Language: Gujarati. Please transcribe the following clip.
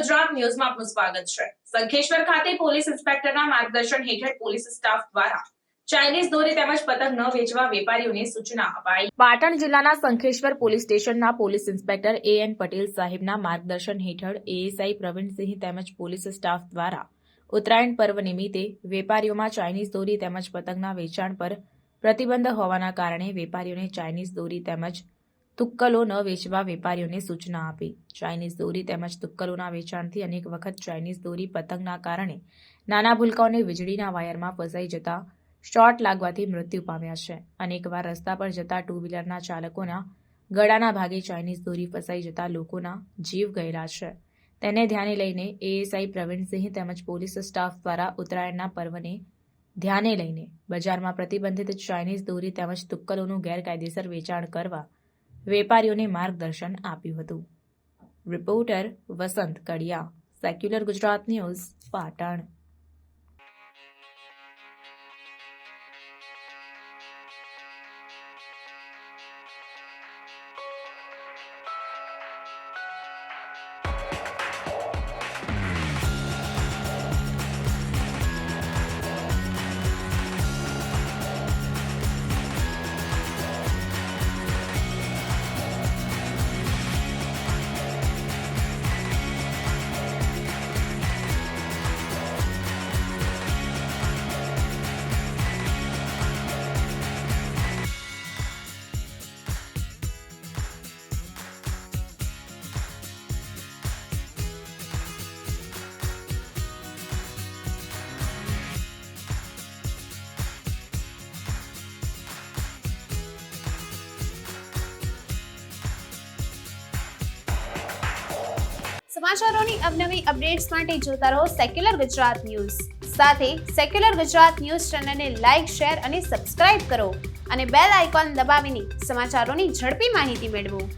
ગુજરાત ન્યૂઝમાં આપનું સ્વાગત છે। સંખેશ્વર ખાતે પોલીસ ઇન્સ્પેક્ટરના માર્ગદર્શન હેઠળ પોલીસ સ્ટાફ દ્વારા ચાઇનીઝ દોરી તેમજ પતંગ ન વેચવા વેપારીઓને સૂચના અપાઈ। પાટણ જિલ્લાના સંખેશ્વર પોલીસ સ્ટેશનના પોલીસ ઇન્સ્પેક્ટર A.N. પટેલ સાહેબના માર્ગદર્શન હેઠળ ASI પ્રવીણસિંહ તેમજ પોલીસ સ્ટાફ દ્વારા ઉત્તરાયણ પર્વ નિમિત્તે વેપારીઓમાં ચાઇનીઝ દોરી તેમજ પતંગના વેચાણ પર પ્રતિબંધ હોવાના કારણે વેપારીઓને ચાઇનીઝ દોરી તેમજ તુક્કલો ન વેચવા વેપારીઓને સૂચના આપી। ચાઇનીઝ દોરી તેમજ તુક્કલોના વેચાણથી અનેક વખત ચાઇનીઝ દોરી પતંગના કારણે નાના ભૂલકાઓને વીજળીના વાયરમાં ફસાઈ જતા શોર્ટ લાગવાથી મૃત્યુ પામ્યા છે। અનેકવાર રસ્તા પર જતા ટુ વ્હીલરના ચાલકોના ગળાના ભાગે ચાઇનીઝ દોરી ફસાઈ જતા લોકોના જીવ ગયેલા છે। તેને ધ્યાને લઈને ASI પ્રવીણસિંહ તેમજ પોલીસ સ્ટાફ દ્વારા ઉત્તરાયણના પર્વને ધ્યાને લઈને બજારમાં પ્રતિબંધિત ચાઇનીઝ દોરી તેમજ તુક્કલોનું ગેરકાયદેસર વેચાણ કરવા વેપારીઓને માર્ગદર્શન આપ્યું હતું। રિપોર્ટર વસંત કડિયા, સેક્યુલર ગુજરાત ન્યૂઝ, પાટણ। સમાચારોની અવનવી અપડેટ્સ માટે જોતા રહો સેક્યુલર ગુજરાત ન્યૂઝ। સાથે સેક્યુલર ગુજરાત ન્યૂઝ ચેનલને લાઇક, શેર અને સબસ્ક્રાઇબ કરો અને બેલ આઇકોન દબાવીને સમાચારોની ઝડપી માહિતી મેળવો।